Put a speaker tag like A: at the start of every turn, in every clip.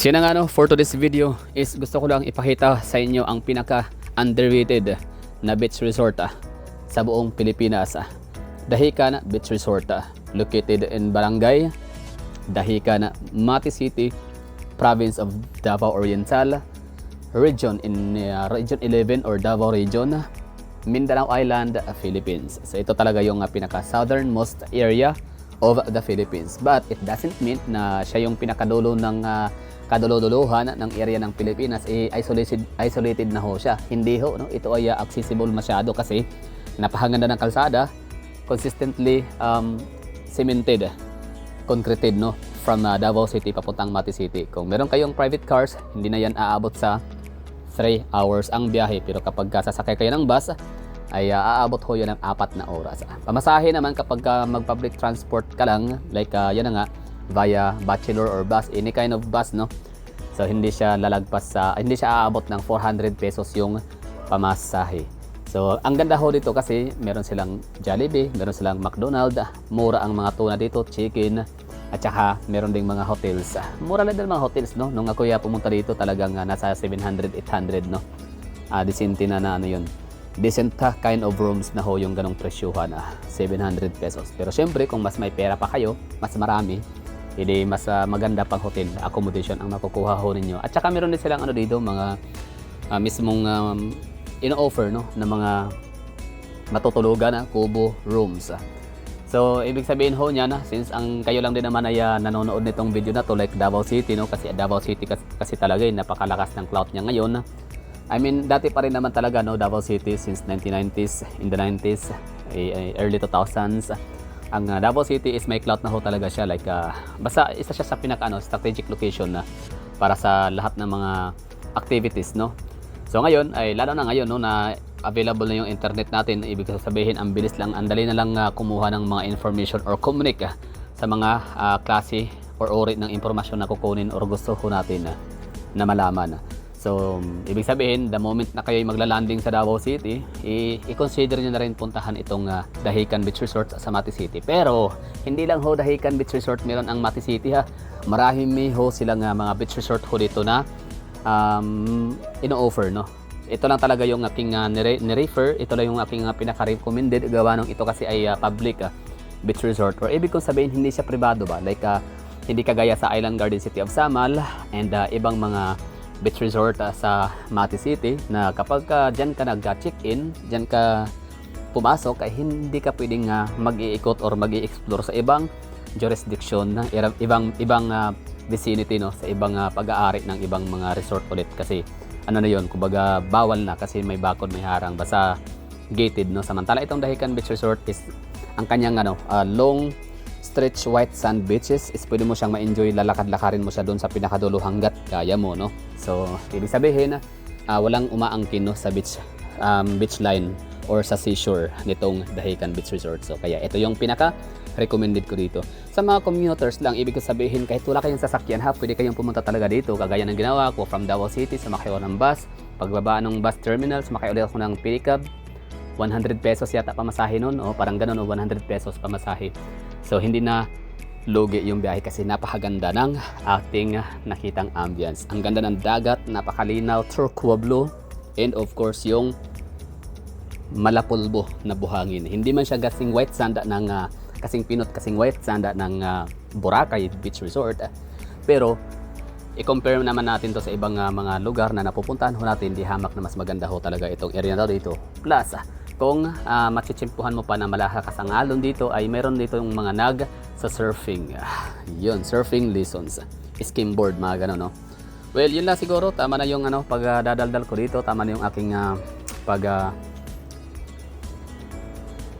A: So yun nga, no, for today's video is gusto ko lang ipakita sa inyo ang pinaka underrated na beach resort sa buong Pilipinas. Dahican Beach Resort, located in Barangay Dahican, Mati City, Province of Davao Oriental, Region 11 or Davao Region, Mindanao Island, Philippines. So ito talaga yung pinaka southernmost area of the Philippines, but it doesn't mean na siya yung pinakadulo ng kaduluduluhan ng area ng Pilipinas. Isolated na ho siya. Hindi ho, no? Ito ay accessible masyado kasi napakaganda ng kalsada, consistently cemented, concreted, no, from Davao City papuntang Mati City. Kung meron kayong private cars, hindi na yan aabot sa 3 hours ang biyahe, pero kapag sasakay kayo ng bus ay aabot ho yun ng 4 na oras. Pamasahe naman kapag mag-public transport ka lang, like yan na nga, via bachelor or bus, any kind of bus, no? So hindi siya lalagpas sa, hindi siya aabot ng 400 pesos yung pamasahe. So ang ganda ho dito kasi meron silang Jollibee, meron silang McDonald's, mura ang mga tuna dito, chicken, at saka meron ding mga hotels. Mura lang din mga hotels, no? Nung ako pumunta dito talagang nasa 700, 800, no? Decente na ano yun. Decent kind of rooms na ho yung ganong presyuhan, 700 pesos. Pero syempre kung mas may pera pa kayo, mas marami, hindi mas maganda pang hotel accommodation ang makukuha ho ninyo. At saka meron din silang ano dito, mga mismong ino-offer, no, na mga matutulugan, kubo rooms. So ibig sabihin ho niya na, since ang kayo lang din naman ay nanonood nitong video na to, like Davao City, no, kasi Davao City kasi talaga napakalakas ng clout niya ngayon. I mean, dati pa rin naman talaga, no, Davao City since 1990s, in the 90s, early 2000s. Ang Davao City is may clout na ho talaga siya, like basta isa siya sa pinaka strategic location na para sa lahat ng mga activities, no. So ngayon ay lalo na ngayon, no, na available na yung internet natin, ibig sabihin ang bilis lang, ang dali na lang kumuha ng mga information or communicate sa mga klase or uri ng impormasyon na kukunin or gusto ko natin na malaman. So, ibig sabihin, the moment na kayo magla-landing sa Davao City, i-consider nyo na rin puntahan itong Dahican Beach Resort sa Mati City. Pero, hindi lang ho Dahican Beach Resort meron ang Mati City, ha. Marami ho silang mga beach resort ho dito na ino-offer, no. Ito lang talaga yung aking ni-refer, ito lang yung aking pinaka-recommended, gawa nung ito kasi ay public beach resort. Or ibig kong sabihin, hindi siya privado ba? Like, hindi kagaya sa Island Garden City of Samal and ibang mga beach resort sa Mati City na kapag dyan ka nag-check-in, dyan ka pumasok, ay hindi ka pwedeng mag-iikot or mag-i-explore sa ibang jurisdiction, ibang vicinity, no, sa ibang pag-aari ng ibang mga resort ulit, kasi ano na yun, kumbaga bawal na kasi may bakod, may harang, basta gated, no. Samantala itong Dahican Beach Resort is ang kanyang long stretch white sand beaches is pwede mo siyang ma-enjoy, lalakad-lakarin mo siya doon sa pinakadulo hanggat kaya mo, no. So ibig sabihin walang umaangkin, no, sa beach line or sa seashore nitong Dahican Beach Resort. So kaya ito yung pinaka recommended ko dito. Sa mga commuters lang, ibig sabihin kahit wala kayong sasakyan, pwede kayong pumunta talaga dito, kagaya ng ginawa ko from Davao City. Sumakay ako ng bus, pagbaba ng bus terminal, sumakay ulit ako ng pickup, 100 pesos yata pamasahe nun, o parang ganun, o 100 pesos pamasahe. So hindi na lugi yung biyahe kasi napakaganda ng ating nakitang ambience. Ang ganda ng dagat, napakalinaw, turquoise blue, and of course yung malapulbo na buhangin. Hindi man siya kasing white sand ng kasing pinot, kasing white sand ng Boracay Beach Resort, pero i-compare naman natin to sa ibang mga lugar na napupuntahan ho natin, di hamak na mas maganda ho talaga itong area na dito. Plus kung machichimpuhan mo pa na malakas ang alon dito, ay meron dito yung mga sa surfing. Yun, surfing lessons, skimboard, mga gano'n, no. Well, yun lang siguro, tama na yung pagdadaldal ko dito, tama na yung aking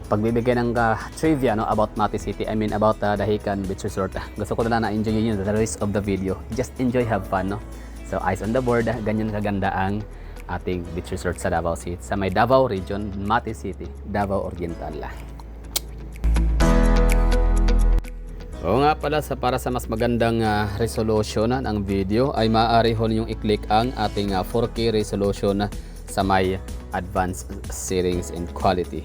A: pagbibigay ng trivia, no, about Mati City, I mean about Dahican Beach Resort. Gusto ko na enjoy yun the rest of the video. Just enjoy, have fun, no. So eyes on the board, ganyan kaganda ang ating beach resort sa Davao City, sa may Davao Region, Mati City, Davao Oriental. Oo nga pala, para sa mas magandang resolution ng video ay maaari ho ninyong i-click ang ating 4K resolution sa may advanced settings and quality.